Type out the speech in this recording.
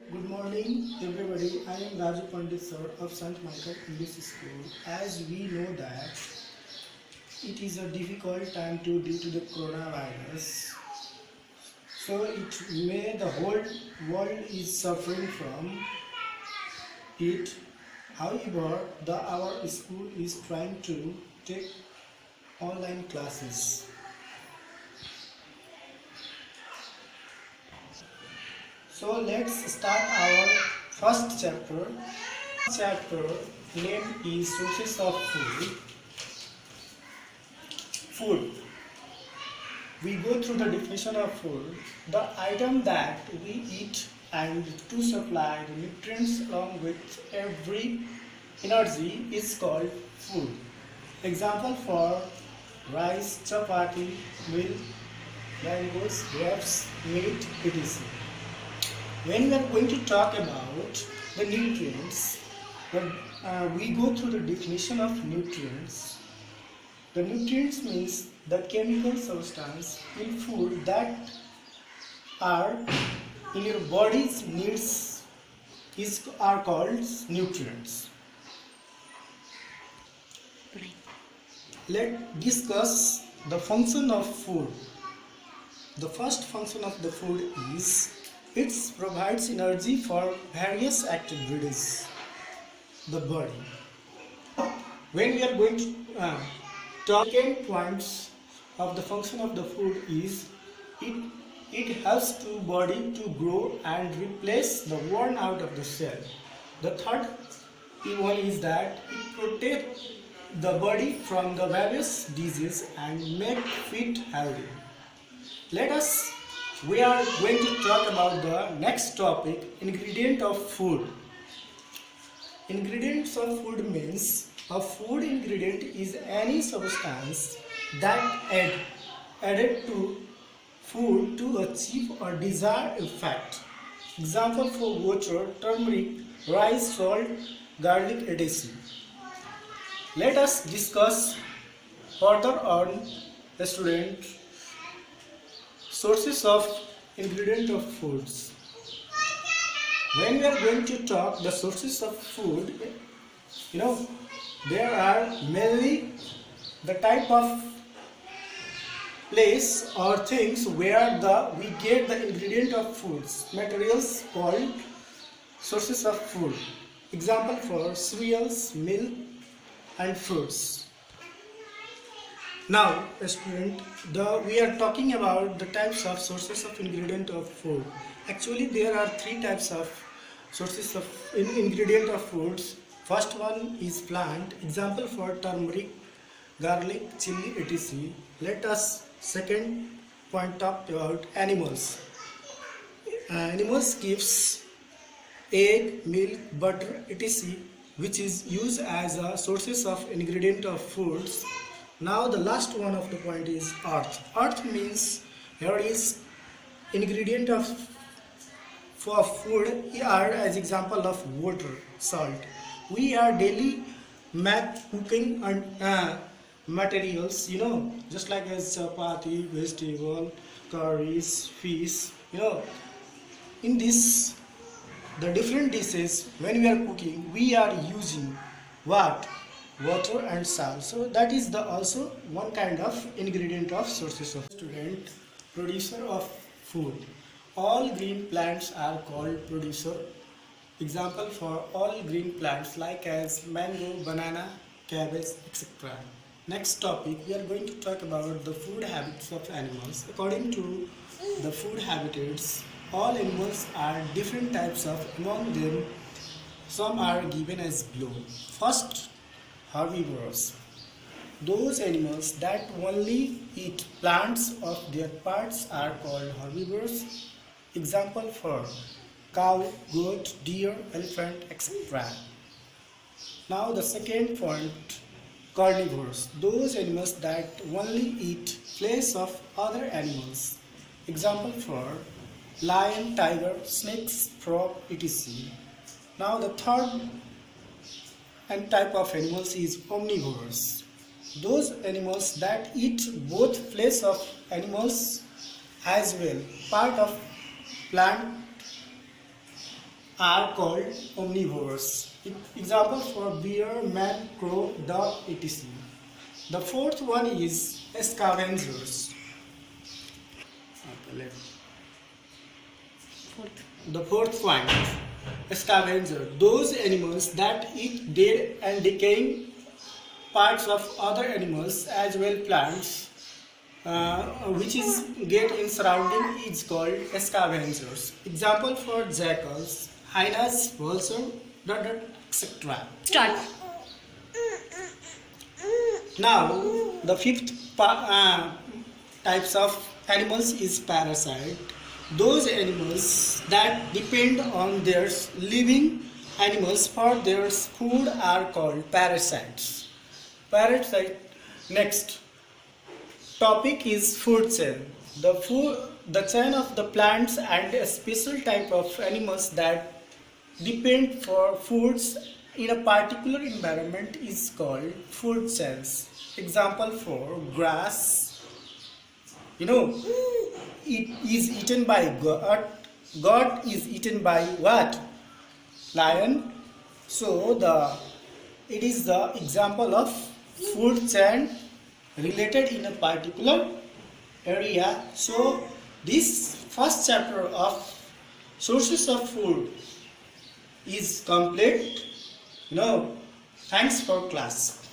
Good morning, everybody. I am Raju Pandit sir of St. Michael English School. As we know that it is a difficult time due to the coronavirus, so it may the whole world is suffering from it. However, our school is trying to take online classes. So let's start our first chapter. Chapter name is sources of food. Food. We go through the definition of food, the item that we eat and to supply the nutrients along with every energy is called food. Example for rice, chapati, milk, mangoes, grapes, meat, etc. When we are going to talk about the nutrients, we go through the definition of nutrients. The nutrients means the chemical substance in food that are in your body's needs are called nutrients. Let's discuss the function of food. The first function of the food is it provides energy for various activities the body. When we are going to second points of the function of the food is it helps to body to grow and replace the worn out of the cell. The third one is that it protects the body from the various diseases and make fit healthy. We are going to talk about the next topic, ingredient of food. Ingredients of food means a food ingredient is any substance that added to food to achieve a desired effect. Example for water, turmeric, rice, salt, garlic, etc. Let us discuss further on sources of ingredient of foods. When we are going to talk the sources of food, there are mainly the type of place or things where we get the ingredient of foods, materials called sources of food. Example for cereals, milk and fruits. Now, student, we are talking about the types of sources of ingredient of food. Actually, there are three types of sources of ingredient of foods. First one is plant. Example for turmeric, garlic, chili, etc. Let us second point talk about animals. Animals gives egg, milk, butter, etc., which is used as a sources of ingredient of foods. Now the last one of the point is earth. Earth means here is ingredient for food are as example of water, salt. We are daily cooking and materials, just like as chapati, vegetable, curries, fish, in this the different dishes when we are cooking we are using what? Water and salt. So that is the also one kind of ingredient of sources of student. Producer of food. All green plants are called producer. Example for all green plants like as mango, banana, cabbage, etc. Next topic, we are going to talk about the food habits of animals. According to the food habitats, all animals are different types of, among them some are given as below. First, herbivores. Those animals that only eat plants of their parts are called herbivores. Example for cow, goat, deer, elephant, etc. Now the second point, carnivores. Those animals that only eat flesh of other animals. Example for lion, tiger, snakes, frog, etc. Now the third and type of animals is omnivores. Those animals that eat both flesh of animals as well, part of plant are called omnivores. Example for bear, man, crow, dog, etc. The fourth one is scavengers. Okay, the fourth point, scavenger, those animals that eat dead and decaying parts of other animals as well plants, which is get in surrounding is called scavengers. Example for jackals, hyenas, vulture, etc. Start. Now the fifth types of animals is parasite. Those animals that depend on their living animals for their food are called parasites. Parasite. Next topic is food chain. The chain of the plants and a special type of animals that depend for foods in a particular environment is called food chains. Example for grass, it is eaten by goat is eaten by what? Lion. So it is the example of food chain related in a particular area. So this first chapter of sources of food is complete. Thanks for class.